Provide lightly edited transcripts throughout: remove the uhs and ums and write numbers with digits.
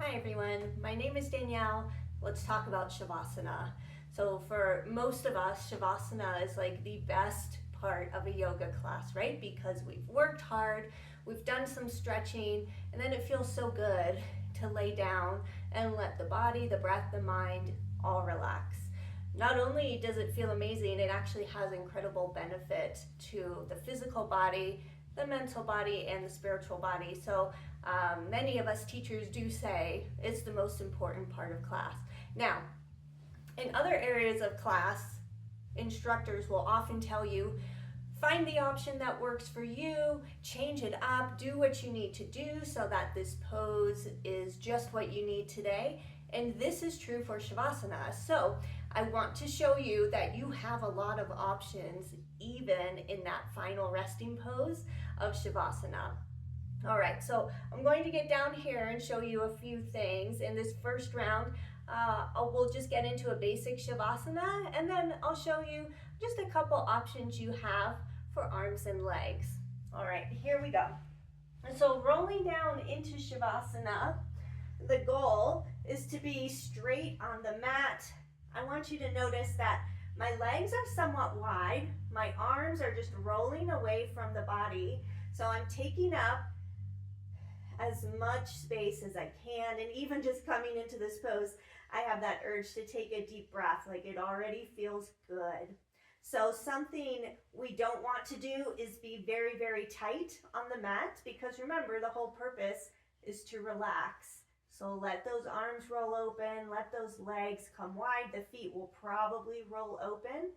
Hi everyone, my name is Danielle. Let's talk about Shavasana. So for most of us, Shavasana is like the best part of a yoga class, right? Because we've worked hard, we've done some stretching, and then it feels so good to lay down and let the body, the breath, the mind all relax. Not only does it feel amazing, it actually has incredible benefit to the physical body, the mental body, and the spiritual body. So many of us teachers do say it's the most important part of class. Now, in other areas of class, instructors will often tell you, find the option that works for you, change it up, do what you need to do so that this pose is just what you need today. And this is true for Shavasana. So I want to show you that you have a lot of options even in that final resting pose of Shavasana. All right, so I'm going to get down here and show you a few things. In this first round, we'll just get into a basic Shavasana, and then I'll show you just a couple options you have for arms and legs. All right, here we go. And so rolling down into Shavasana, the goal is to be straight on the mat. I want you to notice that my legs are somewhat wide. My arms are just rolling away from the body. So I'm taking up as much space as I can, and even just coming into this pose, I have that urge to take a deep breath, like it already feels good. So something we don't want to do is be very, very tight on the mat, because remember, the whole purpose is to relax. So let those arms roll open, let those legs come wide, the feet will probably roll open.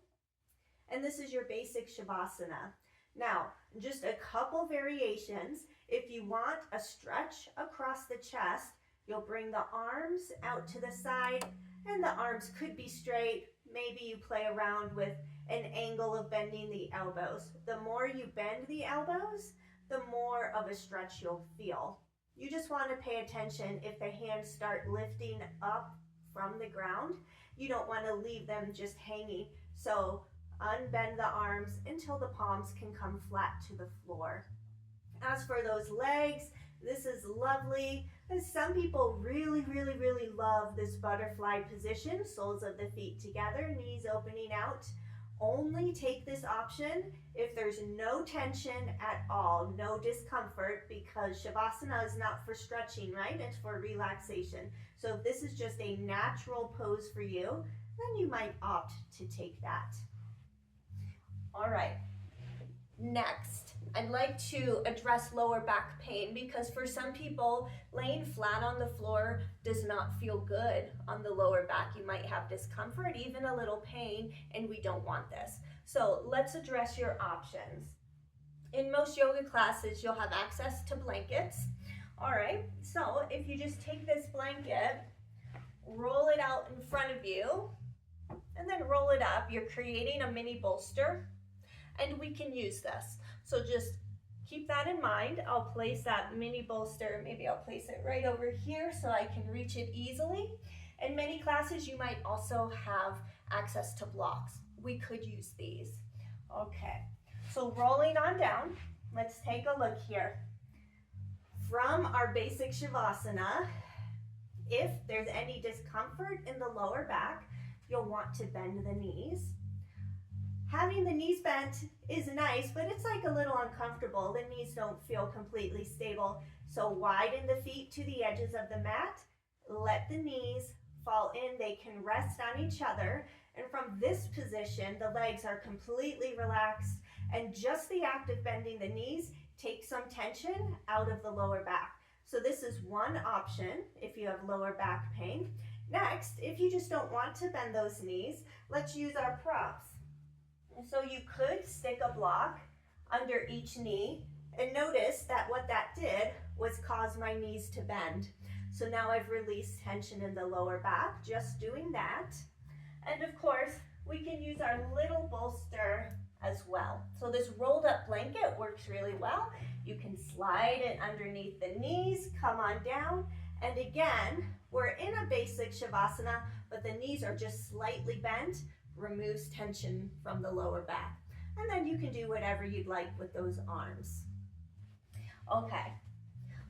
And this is your basic Shavasana. Now, just a couple variations. If you want a stretch across the chest, you'll bring the arms out to the side, and the arms could be straight. Maybe you play around with an angle of bending the elbows. The more you bend the elbows, the more of a stretch you'll feel. You just want to pay attention if the hands start lifting up from the ground. You don't want to leave them just hanging. So unbend the arms until the palms can come flat to the floor. As for those legs, this is lovely. And some people really, really, really love this butterfly position, soles of the feet together, knees opening out. Only take this option if there's no tension at all, no discomfort, because Shavasana is not for stretching, right? It's for relaxation. So if this is just a natural pose for you, then you might opt to take that. All right, next, I'd like to address lower back pain, because for some people, laying flat on the floor does not feel good on the lower back. You might have discomfort, even a little pain, and we don't want this. So let's address your options. In most yoga classes, you'll have access to blankets. All right, so if you just take this blanket, roll it out in front of you, and then roll it up, you're creating a mini bolster, and we can use this. So just keep that in mind. I'll place that mini bolster, maybe I'll place it right over here so I can reach it easily. In many classes, you might also have access to blocks. We could use these. Okay, so rolling on down, let's take a look here. From our basic Shavasana, if there's any discomfort in the lower back, you'll want to bend the knees. Having the knees bent is nice, but it's like a little uncomfortable. The knees don't feel completely stable. So widen the feet to the edges of the mat. Let the knees fall in. They can rest on each other. And from this position, the legs are completely relaxed. And just the act of bending the knees takes some tension out of the lower back. So this is one option if you have lower back pain. Next, if you just don't want to bend those knees, let's use our props. So you could stick a block under each knee, and notice that what that did was cause my knees to bend. So now I've released tension in the lower back, just doing that. And of course, we can use our little bolster as well. So this rolled up blanket works really well. You can slide it underneath the knees, come on down, and again, we're in a basic Shavasana, but the knees are just slightly bent, removes tension from the lower back. And then you can do whatever you'd like with those arms. Okay,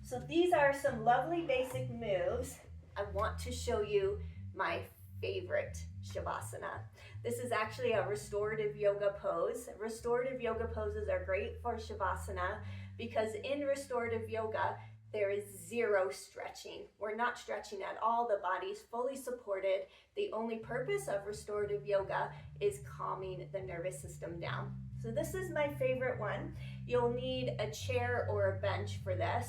So these are some lovely basic moves. I want to show you my favorite Shavasana. This is actually a restorative yoga pose. Restorative yoga poses are great for Shavasana because in restorative yoga, there is zero stretching. We're not stretching at all. The body's fully supported. The only purpose of restorative yoga is calming the nervous system down. So this is my favorite one. You'll need a chair or a bench for this.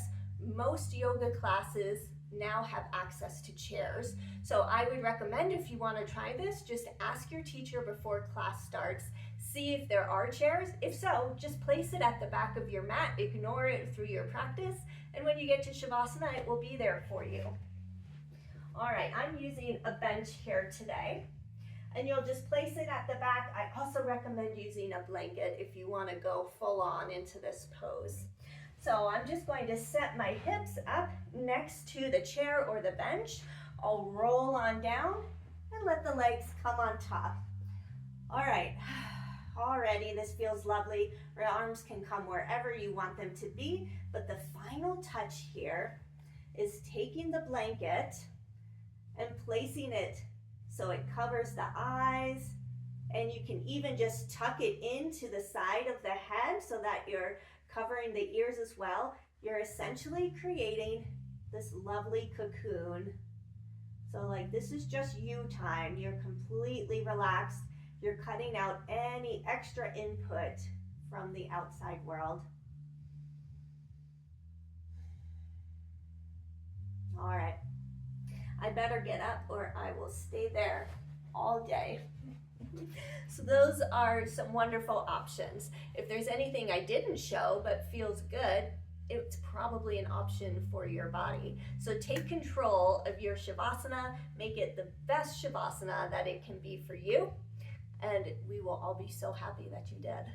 Most yoga classes now have access to chairs. So I would recommend, if you want to try this, just ask your teacher before class starts. See if there are chairs. If so, just place it at the back of your mat. Ignore it through your practice. And when you get to Shavasana, it will be there for you. All right, I'm using a bench here today. And you'll just place it at the back. I also recommend using a blanket if you want to go full on into this pose. So I'm just going to set my hips up next to the chair or the bench. I'll roll on down and let the legs come on top. All right, already this feels lovely. Your arms can come wherever you want them to be, but the final touch here is taking the blanket and placing it so it covers the eyes, and you can even just tuck it into the side of the head so that you're covering the ears as well. You're essentially creating this lovely cocoon. So like this is just you time. You're completely relaxed. You're cutting out any extra input from the outside world. All right, I better get up or I will stay there all day. So those are some wonderful options. If there's anything I didn't show but feels good, it's probably an option for your body. So take control of your Shavasana, make it the best Shavasana that it can be for you, and we will all be so happy that you did.